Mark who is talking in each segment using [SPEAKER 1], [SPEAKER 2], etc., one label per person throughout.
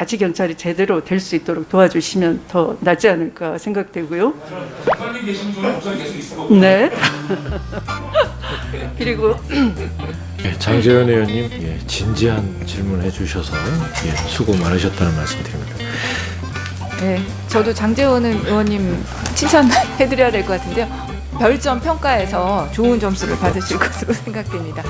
[SPEAKER 1] 자치경찰이 제대로 될 수 있도록 도와주시면 더 낫지 않을까 생각되고요.
[SPEAKER 2] 장관님 계신 분은 우선 계속 있을 거고.
[SPEAKER 1] 네. 그리고
[SPEAKER 3] 예, 장제원 의원님 진지한 질문해 주셔서 수고 많으셨다는 말씀드립니다.
[SPEAKER 4] 네, 저도 장제원 의원님 칭찬해드려야 될 것 같은데요. 별점 평가에서 좋은 점수를 받으실 것으로 생각됩니다.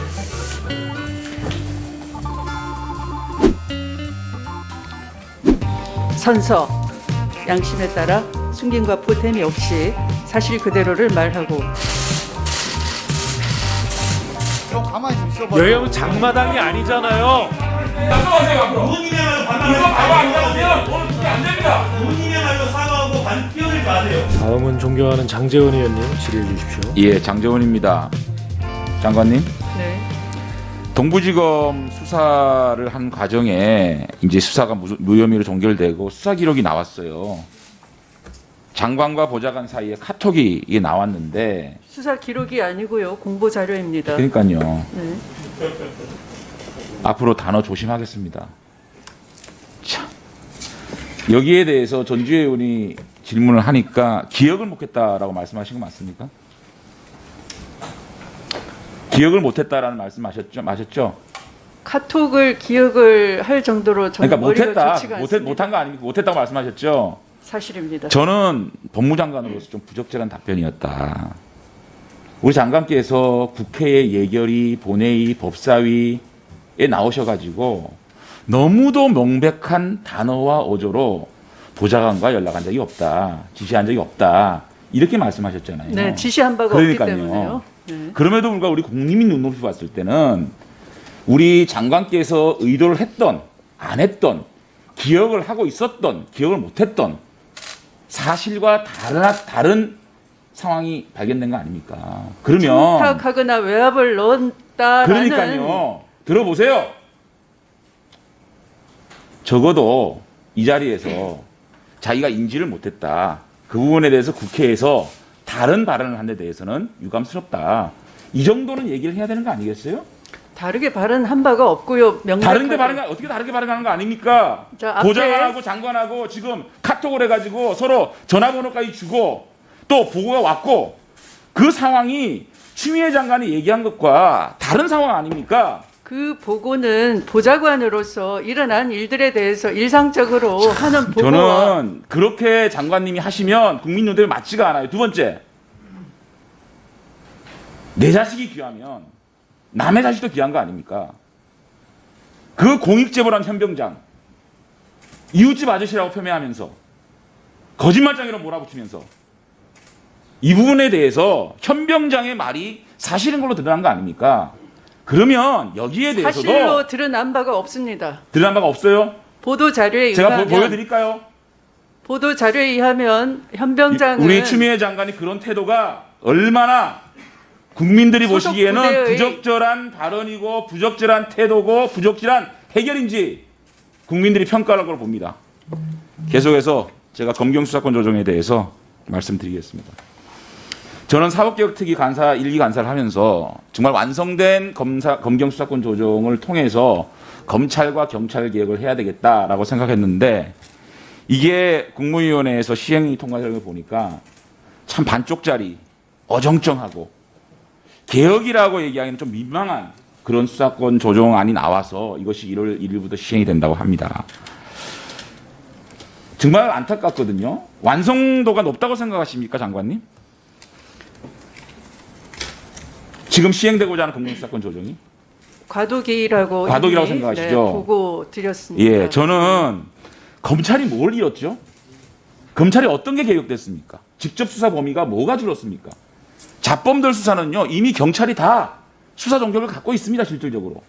[SPEAKER 1] 선서, 양심에 따라 숨김과 보탬이 없이 사실 그대로를 말하고
[SPEAKER 5] 형 가만히 좀 있어봐.
[SPEAKER 3] 여형 장마당이 아니잖아요.
[SPEAKER 2] 나가세요 앞으로.
[SPEAKER 6] 부모님이야말로
[SPEAKER 2] 이거 가만 안 나오세요. 오늘 그게 안 됩니다.
[SPEAKER 6] 부모님이야말로 사과하고 반 뛰어들지 마세요.
[SPEAKER 3] 다음은 존경하는 장제원 의원님 질의해 주십시오.
[SPEAKER 2] 예, 장재원입니다. 장관님.
[SPEAKER 1] 네.
[SPEAKER 2] 동부지검 수사를 한 과정에 이제 수사가 무혐의로 종결되고 수사 기록이 나왔어요. 장관과 보좌관 사이에 카톡이 이게 나왔는데
[SPEAKER 1] 수사 기록이 아니고요. 공보 자료입니다.
[SPEAKER 2] 그러니까요.
[SPEAKER 1] 네.
[SPEAKER 2] 앞으로 단어 조심하겠습니다. 참. 여기에 대해서 전주혜 의원이 질문을 하니까 기억을 못했다라고 말씀하신 거 맞습니까? 기억을 못했다라는 말씀하셨죠?
[SPEAKER 1] 카톡을 기억을 할 정도로 저는
[SPEAKER 2] 그러니까
[SPEAKER 1] 머리가
[SPEAKER 2] 못했다,
[SPEAKER 1] 좋지가 않습니다.
[SPEAKER 2] 못한 거 아닙니까? 못했다고 말씀하셨죠?
[SPEAKER 1] 사실입니다.
[SPEAKER 2] 저는 법무장관으로서 좀 부적절한 답변이었다. 우리 장관께서 국회의 예결위, 본회의, 법사위에 나오셔가지고 너무도 명백한 단어와 어조로 보좌관과 연락한 적이 없다, 지시한 적이 없다 이렇게 말씀하셨잖아요.
[SPEAKER 1] 네, 지시한 바가
[SPEAKER 2] 그러니까요.
[SPEAKER 1] 없기 때문에요. 네.
[SPEAKER 2] 그럼에도 불구하고 우리 국민이 눈높이 봤을 때는 우리 장관께서 의도를 했던, 안 했던, 기억을 하고 있었던, 기억을 못했던 사실과 다른 상황이 발견된 거 아닙니까? 그러면
[SPEAKER 1] 청탁하거나 외압을 넣었다라는
[SPEAKER 2] 그러니까요. 들어보세요. 적어도 이 자리에서 자기가 인지를 못했다. 그 부분에 대해서 국회에서 다른 발언을 한 데 대해서는 유감스럽다. 이 정도는 얘기를 해야 되는 거 아니겠어요?
[SPEAKER 1] 다르게 발언한 바가 없고요. 명백하게.
[SPEAKER 2] 어떻게 다르게 발언하는 거 아닙니까?
[SPEAKER 1] 자, 앞에
[SPEAKER 2] 보좌관하고 장관하고 지금 카톡을 해가지고 서로 전화번호까지 주고 또 보고가 왔고 그 상황이 추미애 장관이 얘기한 것과 다른 상황 아닙니까?
[SPEAKER 1] 그 보고는 보좌관으로서 일어난 일들에 대해서 일상적으로 하는 보고와
[SPEAKER 2] 저는 그렇게 장관님이 하시면 국민 눈높이에 맞지가 않아요. 두 번째, 내 자식이 귀하면 남의 자식도 귀한 거 아닙니까? 그 공익제보란 현병장 이웃집 아저씨라고 폄훼하면서 거짓말장이라고 몰아붙이면서 이 부분에 대해서 현병장의 말이 사실인 걸로 드러난 거 아닙니까? 그러면 여기에 대해서도
[SPEAKER 1] 사실로 드러난 바가 없습니다.
[SPEAKER 2] 드러난 바가 없어요?
[SPEAKER 1] 보도 자료에
[SPEAKER 2] 제가
[SPEAKER 1] 의하면
[SPEAKER 2] 보여드릴까요?
[SPEAKER 1] 보도 자료에 의하면 현병장은
[SPEAKER 2] 우리 추미애 장관이 그런 태도가 얼마나 국민들이
[SPEAKER 1] 소속
[SPEAKER 2] 보시기에는
[SPEAKER 1] 부대의
[SPEAKER 2] 부적절한 발언이고 부적절한 태도고 부적절한 해결인지 국민들이 평가할 걸 봅니다. 계속해서 제가 검경수사권 조정에 대해서 말씀드리겠습니다. 저는 사법개혁특위 간사 1, 2간사를 하면서 정말 완성된 검경수사권 조정을 통해서 검찰과 경찰 개혁을 해야 되겠다라고 생각했는데 이게 국무위원회에서 시행이 통과되는 걸 보니까 참 반쪽짜리, 어정쩡하고 개혁이라고 얘기하기는 좀 민망한 그런 수사권 조정안이 나와서 이것이 1월 1일부터 시행이 된다고 합니다. 정말 안타깝거든요. 완성도가 높다고 생각하십니까, 장관님? 지금 시행되고자 하는 검경수사권 조정이?
[SPEAKER 1] 과도기라고
[SPEAKER 2] 과도기라고
[SPEAKER 1] 이미,
[SPEAKER 2] 생각하시죠?
[SPEAKER 1] 네, 보고 드렸습니다.
[SPEAKER 2] 예, 저는 검찰이 뭘 잃었죠? 검찰이 어떤 게 개혁됐습니까? 직접 수사 범위가 뭐가 줄었습니까? 자범들 수사는요, 이미 경찰이 다 수사 종결을 갖고 있습니다, 실질적으로.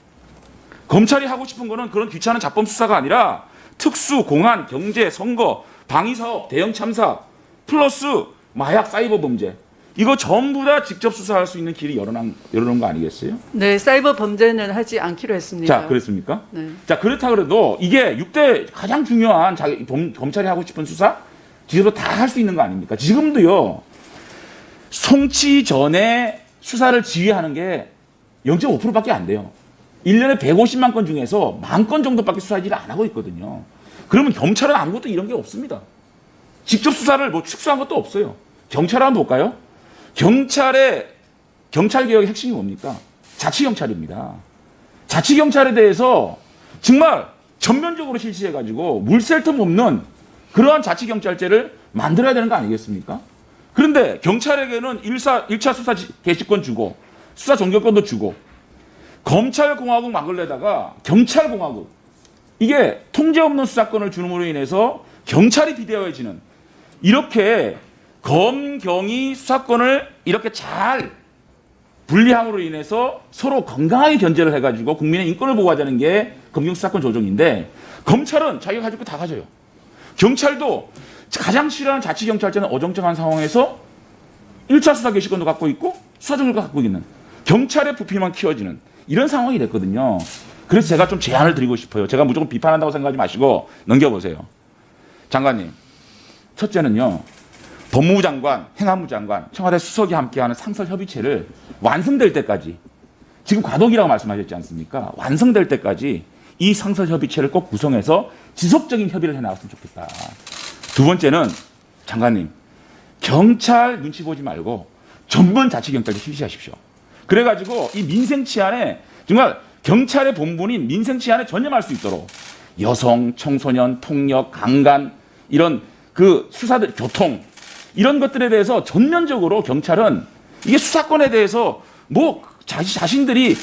[SPEAKER 2] 검찰이 하고 싶은 거는 그런 귀찮은 자범 수사가 아니라 특수, 공안, 경제, 선거, 방위사업, 대형 참사, 플러스 마약, 사이버 범죄. 이거 전부 다 직접 수사할 수 있는 길이 열어놓은 거 아니겠어요?
[SPEAKER 1] 네, 사이버 범죄는 하지 않기로 했습니다.
[SPEAKER 2] 자, 그랬습니까?
[SPEAKER 1] 네.
[SPEAKER 2] 자, 그렇다 그래도 이게 6대 가장 중요한 검찰이 하고 싶은 수사? 지금도 다 할 수 있는 거 아닙니까? 지금도요, 송치 전에 수사를 지휘하는 게 0.5%밖에 안 돼요. 1년에 150만 건 중에서 10,000건 정도밖에 수사 일을 안 하고 있거든요. 그러면 경찰은 아무것도 이런 게 없습니다. 직접 수사를 뭐 축소한 것도 없어요. 경찰 한번 볼까요? 경찰개혁의 핵심이 뭡니까? 자치경찰입니다. 자치경찰에 대해서 정말 전면적으로 실시해가지고 물샐 틈 없는 그러한 자치경찰제를 만들어야 되는 거 아니겠습니까? 그런데 경찰에게는 1차 수사 개시권 주고 수사 종결권도 주고 검찰공화국 막으려다가 경찰공화국 이게 통제 없는 수사권을 주는으로 인해서 경찰이 비대해지는 이렇게 검경이 수사권을 이렇게 잘 분리함으로 인해서 서로 건강하게 견제를 해가지고 국민의 인권을 보호하자는 게 검경 수사권 조정인데 검찰은 자기가 가지고 다 가져요. 경찰도 가장 싫어하는 자치경찰제는 어정쩡한 상황에서 1차 수사 개시권도 갖고 있고 수사 종결도 갖고 있는 경찰의 부피만 키워지는 이런 상황이 됐거든요. 그래서 제가 좀 제안을 드리고 싶어요. 제가 무조건 비판한다고 생각하지 마시고 넘겨보세요. 장관님, 첫째는요. 법무부 장관, 행안부 장관, 청와대 수석이 함께하는 상설협의체를 완성될 때까지 지금 과도기라고 말씀하셨지 않습니까? 완성될 때까지 이 상설협의체를 꼭 구성해서 지속적인 협의를 해나갔으면 좋겠다. 두 번째는 장관님, 경찰 눈치 보지 말고 전문 자치경찰도 실시하십시오. 그래가지고 이 민생 치안에 정말 경찰의 본분인 민생 치안에 전념할 수 있도록 여성, 청소년, 폭력, 강간 이런 그 수사들, 교통 이런 것들에 대해서 전면적으로 경찰은 이게 수사권에 대해서 뭐 자신들이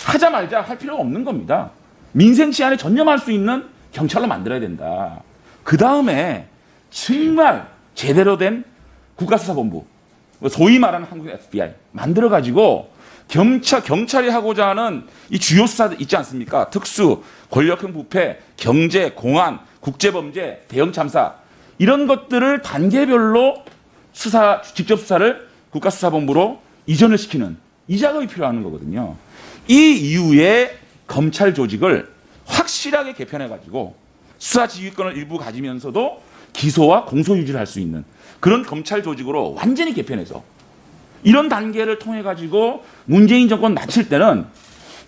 [SPEAKER 2] 하자 말자 할 필요가 없는 겁니다. 민생 치안에 전념할 수 있는 경찰로 만들어야 된다. 그 다음에 정말 제대로 된 국가수사본부, 소위 말하는 한국 FBI 만들어가지고 경찰이 하고자 하는 이 주요 수사들 있지 않습니까? 특수, 권력형 부패, 경제, 공안, 국제범죄, 대형 참사 이런 것들을 단계별로 직접 수사를 국가수사본부로 이전을 시키는 이 작업이 필요한 거거든요. 이 이후에 검찰 조직을 확실하게 개편해가지고 수사 지휘권을 일부 가지면서도 기소와 공소 유지를 할 수 있는 그런 검찰 조직으로 완전히 개편해서 이런 단계를 통해가지고 문재인 정권 마칠 때는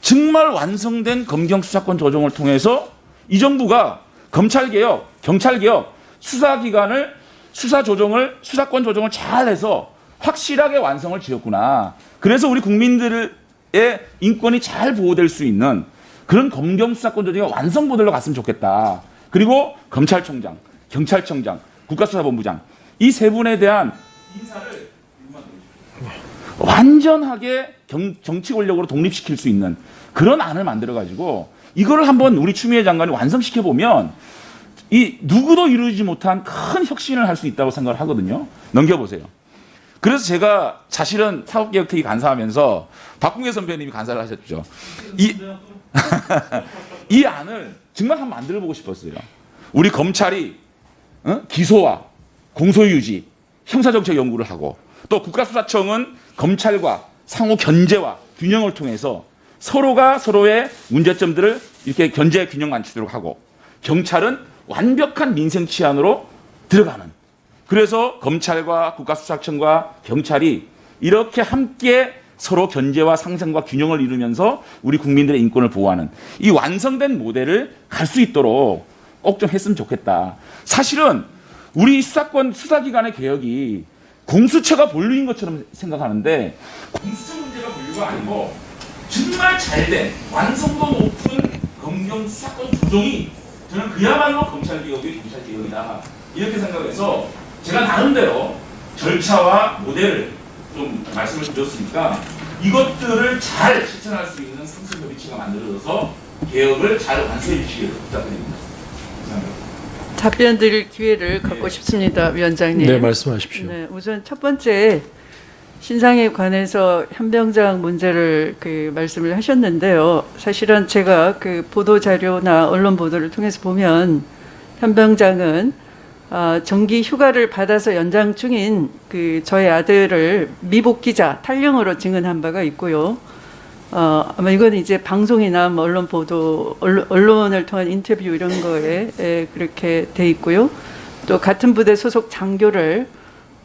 [SPEAKER 2] 정말 완성된 검경 수사권 조정을 통해서 이 정부가 검찰개혁, 경찰개혁, 수사권 조정을 잘해서 확실하게 완성을 지었구나. 그래서 우리 국민들의 인권이 잘 보호될 수 있는 그런 검경 수사권 조정의 완성 모델로 갔으면 좋겠다. 그리고 검찰총장, 경찰청장, 국가수사본부장 이 세 분에 대한 인사를 완전하게 정치 권력으로 독립시킬 수 있는 그런 안을 만들어가지고 이거를 한번 우리 추미애 장관이 완성시켜보면 이 누구도 이루지 못한 큰 혁신을 할 수 있다고 생각을 하거든요. 넘겨보세요. 그래서 제가 사실은 사법개혁특위 간사하면서 박홍계 선배님이 간사를 하셨죠. 이 안을 정말 한번 만들어보고 싶었어요. 우리 검찰이 기소와 공소유지, 형사정책 연구를 하고 또 국가수사청은 검찰과 상호 견제와 균형을 통해서 서로가 서로의 문제점들을 이렇게 견제 균형 맞추도록 하고 경찰은 완벽한 민생 치안으로 들어가는 그래서 검찰과 국가수사청과 경찰이 이렇게 함께 서로 견제와 상생과 균형을 이루면서 우리 국민들의 인권을 보호하는 이 완성된 모델을 갈 수 있도록 꼭 좀 했으면 좋겠다. 사실은 우리 수사기관의 개혁이 공수처가 본류인 것처럼 생각하는데 공수처 문제가 본류가 아니고 정말 잘된 완성도 높은 검경 수사권 조정이 저는 그야말로 검찰개혁이 경찰개혁이다. 이렇게 생각해서 제가 나름대로 절차와 모델을 좀 말씀을 드렸으니까 이것들을 잘 실천할 수 있는 상설협의체가 만들어져서 개혁을 잘 완수해 주시기를 부탁드립니다. 감사합니다.
[SPEAKER 1] 답변 드릴 기회를 갖고 싶습니다, 위원장님.
[SPEAKER 3] 네, 말씀하십시오.
[SPEAKER 1] 네, 우선 첫 번째 신상에 관해서 현병장 문제를 말씀을 하셨는데요. 사실은 제가 보도 자료나 언론 보도를 통해서 보면 현병장은 정기 휴가를 받아서 연장 중인 저의 아들을 미복 기자 탈영으로 증언한 바가 있고요. 아마 이건 이제 방송이나 언론 보도, 언론을 통한 인터뷰 이런 거에 그렇게 돼 있고요. 또 같은 부대 소속 장교를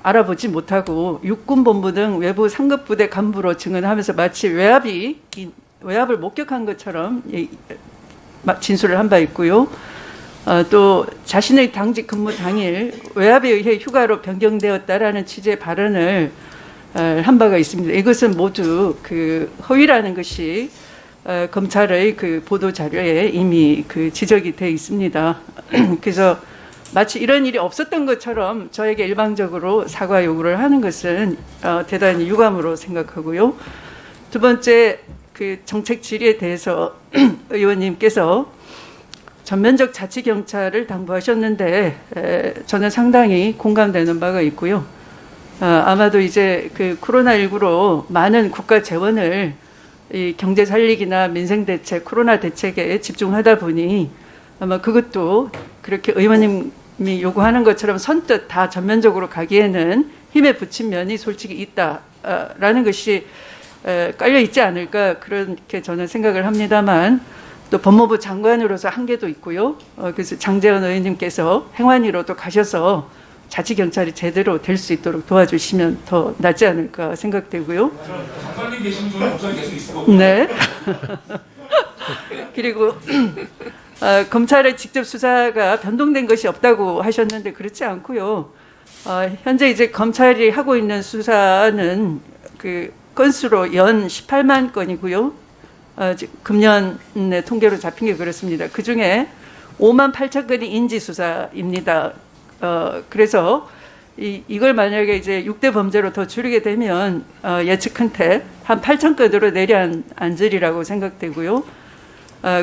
[SPEAKER 1] 알아보지 못하고 육군본부 등 외부 상급부대 간부로 증언하면서 마치 외압을 목격한 것처럼 진술을 한 바 있고요. 또 자신의 당직 근무 당일 외압에 의해 휴가로 변경되었다라는 취지의 발언을 한 바가 있습니다. 이것은 모두 그 허위라는 것이 검찰의 그 보도 자료에 이미 그 지적이 돼 있습니다. 그래서 마치 이런 일이 없었던 것처럼 저에게 일방적으로 사과 요구를 하는 것은 대단히 유감으로 생각하고요. 두 번째, 그 정책 질의에 대해서 의원님께서 전면적 자치 경찰을 당부하셨는데 저는 상당히 공감되는 바가 있고요. 아마도 이제 그 코로나19로 많은 국가 재원을 이 경제 살리기나 민생 대책, 코로나 대책에 집중하다 보니 아마 그것도 그렇게 의원님이 요구하는 것처럼 선뜻 다 전면적으로 가기에는 힘에 부친 면이 솔직히 있다라는 것이 깔려 있지 않을까 그렇게 저는 생각을 합니다만 또 법무부 장관으로서 한계도 있고요. 그래서 장제원 의원님께서 행안위로도 가셔서 자치경찰이 제대로 될 수 있도록 도와주시면 더 낫지 않을까 생각되고요.
[SPEAKER 2] 장관님 계시면 저는 부산에 계속 있을 거고요.
[SPEAKER 1] 네. 그리고 검찰의 직접 수사가 변동된 것이 없다고 하셨는데 그렇지 않고요. 현재 이제 검찰이 하고 있는 수사는 그 건수로 연 18만 건이고요. 금년의 통계로 잡힌 게 그렇습니다. 그 중에 5만 8천 건이 인지 수사입니다. 그래서 이걸 만약에 이제 6대 범죄로 더 줄이게 되면 예측컨대 한 8천 건으로 내려앉으리라고 생각되고요.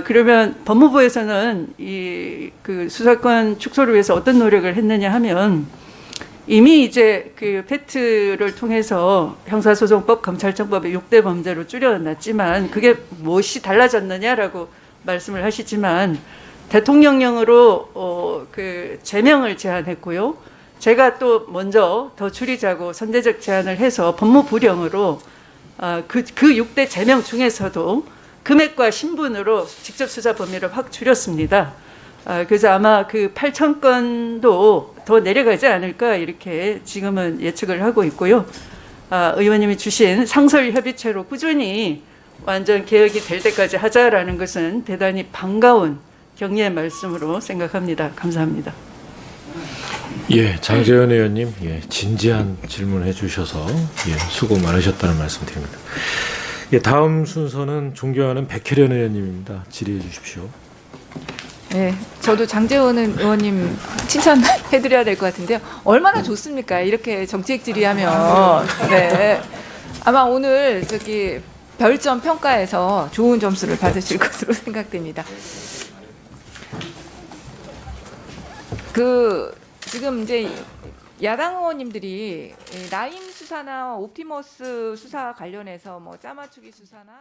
[SPEAKER 1] 그러면 법무부에서는 이 그 수사권 축소를 위해서 어떤 노력을 했느냐 하면 이미 이제 그 팩트를 통해서 형사소송법, 검찰청법의 6대 범죄로 줄여놨지만 그게 무엇이 달라졌느냐라고 말씀을 하시지만 대통령령으로 그 제명을 제안했고요. 제가 또 먼저 더 줄이자고 선제적 제안을 해서 법무부령으로 그 6대 제명 중에서도 금액과 신분으로 직접 수사 범위를 확 줄였습니다. 그래서 아마 그 8천 건도 더 내려가지 않을까 이렇게 지금은 예측을 하고 있고요. 의원님이 주신 상설협의체로 꾸준히 완전 개혁이 될 때까지 하자라는 것은 대단히 반가운 격려의 말씀으로 생각합니다. 감사합니다.
[SPEAKER 3] 예, 장제원 의원님, 예, 진지한 질문해 주셔서 예, 수고 많으셨다는 말씀드립니다. 예, 다음 순서는 존경하는 백혜련 의원님입니다. 질의해 주십시오.
[SPEAKER 4] 네, 저도 장제원 의원님 칭찬해드려야 될 것 같은데요. 얼마나 좋습니까? 이렇게 정책 질의하면. 네, 아마 오늘 저기 별점 평가에서 좋은 점수를 받으실 것으로 생각됩니다. 지금 이제 야당 의원님들이 라임 수사나 옵티머스 수사 관련해서 뭐 짜맞추기 수사나